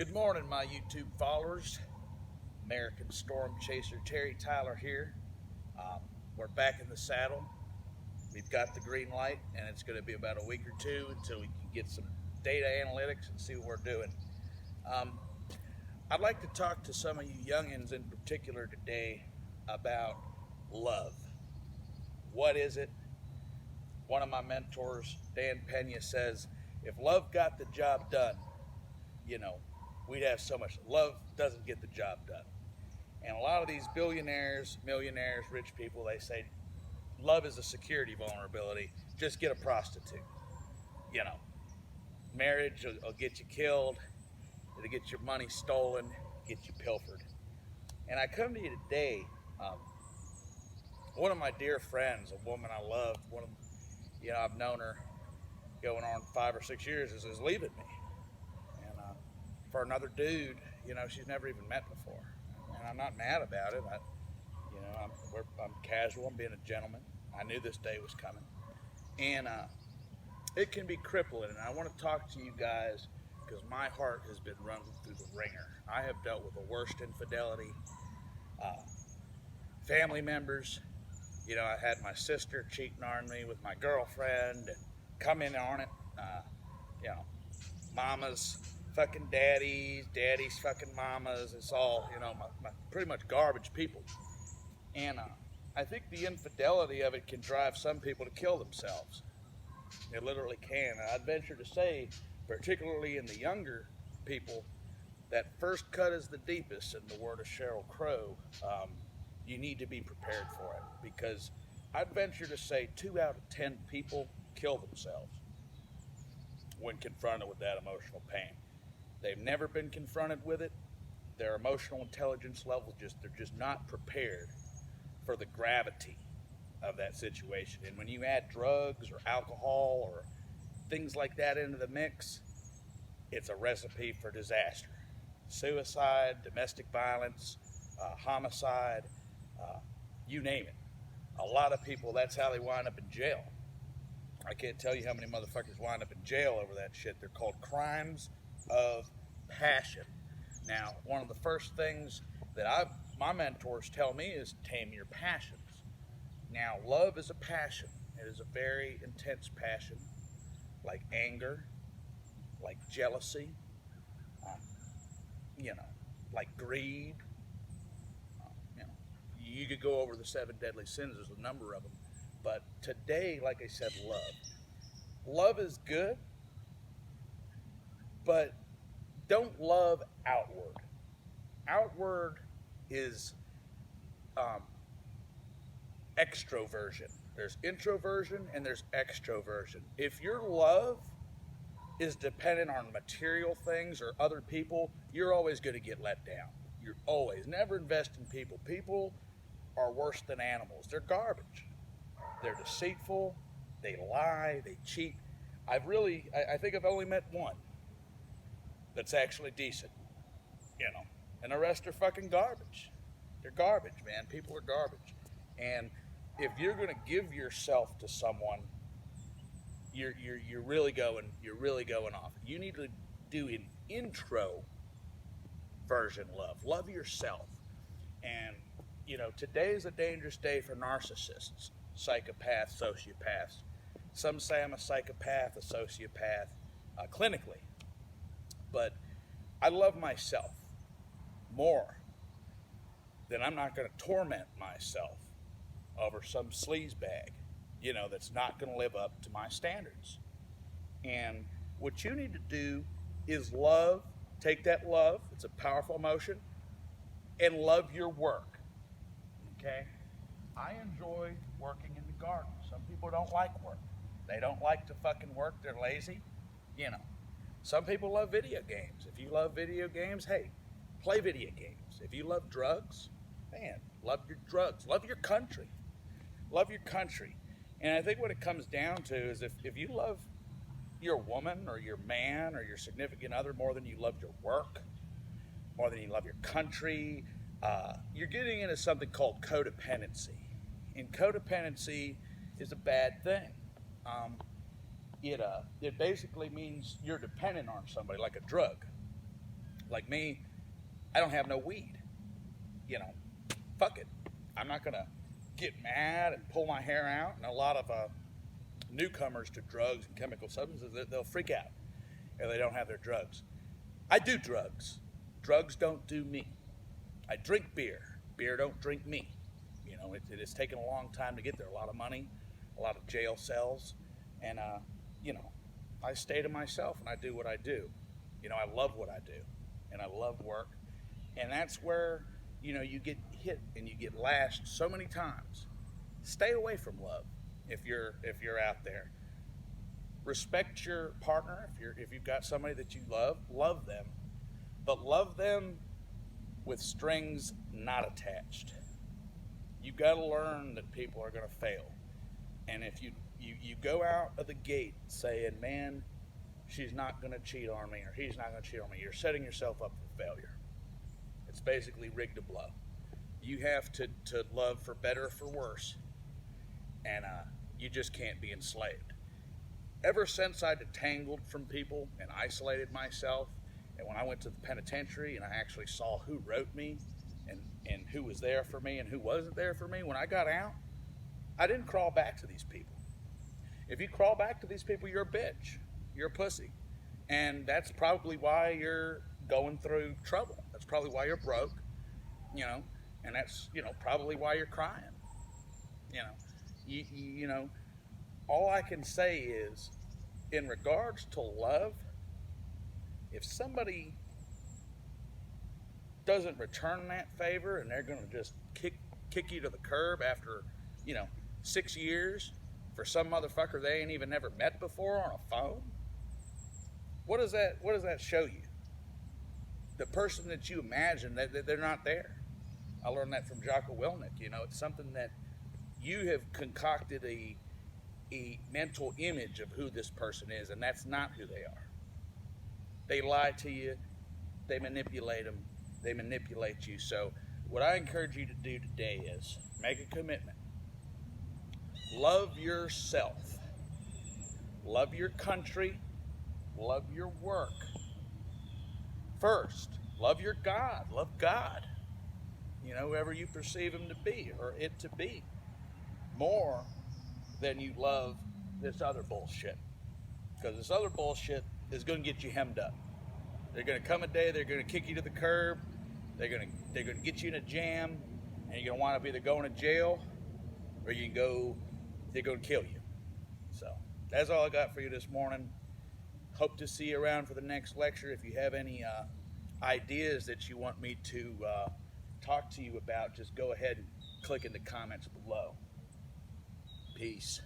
Good morning, my YouTube followers. American Storm Chaser Terry Tyler here. We're back in the saddle. We've got the green light, and it's going to be about a week or two until we can get some data analytics and see what we're doing. I'd like to talk to some of you youngins in particular today about love. What is it? One of my mentors, Dan Pena, says, if love got the job done, we'd have so much. Love doesn't get the job done. And a lot of these billionaires, millionaires, rich people, they say love is a security vulnerability. Just get a prostitute. Marriage will get you killed. It'll get your money stolen, get you pilfered. And I come to you today, one of my dear friends, a woman I loved, I've known her going on 5 or 6 years, is leaving me. For another dude, she's never even met before. And I'm not mad about it. I'm casual. I'm being a gentleman. I knew this day was coming. And it can be crippling. And I want to talk to you guys because my heart has been run through the ringer. I have dealt with the worst infidelity. Family members. I had my sister cheating on me with my girlfriend and come in on it. Mamas fucking daddies fucking mamas. It's all, my pretty much garbage people. And I think the infidelity of it can drive some people to kill themselves. It literally can. And I'd venture to say, particularly in the younger people, that first cut is the deepest, in the word of Sheryl Crow. You need to be prepared for it, because I'd venture to say 2 out of 10 people kill themselves when confronted with that emotional pain. They've never been confronted with it. Their emotional intelligence level, they're just not prepared for the gravity of that situation. And when you add drugs or alcohol or things like that into the mix, it's a recipe for disaster. Suicide, domestic violence, homicide, you name it. A lot of people, that's how they wind up in jail. I can't tell you how many motherfuckers wind up in jail over that shit. They're called crimes of passion. Now, one of the first things that my mentors tell me is tame your passions. Now, love is a passion. It is a very intense passion, like anger, like jealousy, like greed. You could go over the 7 deadly sins. There's a number of them. But today, like I said, love. Love is good, but don't love outward. Outward is extroversion. There's introversion and there's extroversion. If your love is dependent on material things or other people, you're always going to get let down. You're always. Never invest in people. People are worse than animals. They're garbage. They're deceitful. They lie. They cheat. I think I've only met one that's actually decent, and the rest are fucking garbage. They're garbage, man. People are garbage. And if you're going to give yourself to someone, you're really going off. You need to do an intro version love yourself. And today is a dangerous day for narcissists, psychopaths, sociopaths. Some say I'm a psychopath, a sociopath, clinically. But I love myself more than I'm not going to torment myself over some sleazebag, that's not going to live up to my standards. And what you need to do is love, take that love, it's a powerful emotion, and love your work, okay? I enjoy working in the garden. Some people don't like work. They don't like to fucking work, they're lazy, Some people love video games. If you love video games, hey, play video games. If you love drugs, man, love your drugs. Love your country. Love your country. And I think what it comes down to is if you love your woman or your man or your significant other more than you love your work, more than you love your country, you're getting into something called codependency. And codependency is a bad thing. It basically means you're dependent on somebody, like a drug. Like me, I don't have no weed. You know, fuck it. I'm not going to get mad and pull my hair out. And a lot of newcomers to drugs and chemical substances, they'll freak out if they don't have their drugs. I do drugs. Drugs don't do me. I drink beer. Beer don't drink me. You know, it has taken a long time to get there. A lot of money, a lot of jail cells. And, you know, I stay to myself and I do what I do. You know, I love what I do. And I love work. And that's where, you know, you get hit and you get lashed so many times. Stay away from love if you're out there. Respect your partner. If you've got somebody that you love them. But love them with strings not attached. You've got to learn that people are going to fail. And if you go out of the gate saying, man, she's not going to cheat on me or he's not going to cheat on me, you're setting yourself up for failure. It's basically rigged to blow. You have to love for better or for worse. And you just can't be enslaved. Ever since I detangled from people and isolated myself, and when I went to the penitentiary and I actually saw who wrote me and who was there for me and who wasn't there for me, when I got out, I didn't crawl back to these people. If you crawl back to these people, you're a bitch. You're a pussy. And that's probably why you're going through trouble. That's probably why you're broke, you know, and that's, you know, probably why you're crying. You know, you know, all I can say is, in regards to love, if somebody doesn't return that favor and they're going to just kick you to the curb after, you know, 6 years for some motherfucker they ain't even never met before on a phone, what does that show you? The person that you imagine, that they're not there. I learned that from Jocko Willink. You know, it's something that you have concocted a mental image of who this person is, and that's not who they are. They lie to you. They manipulate them. They manipulate you. So what I encourage you to do today is make a commitment. Love yourself. Love your country. Love your work. First, love your God. Love God. You know, whoever you perceive him to be or it to be. More than you love this other bullshit. Because this other bullshit is going to get you hemmed up. They're going to come a day, they're going to kick you to the curb, they're going to get you in a jam, and you're going to want to either go to jail or you can go, they're going to kill you. So that's all I got for you this morning. Hope to see you around for the next lecture. If you have any ideas that you want me to talk to you about, just go ahead and click in the comments below. Peace.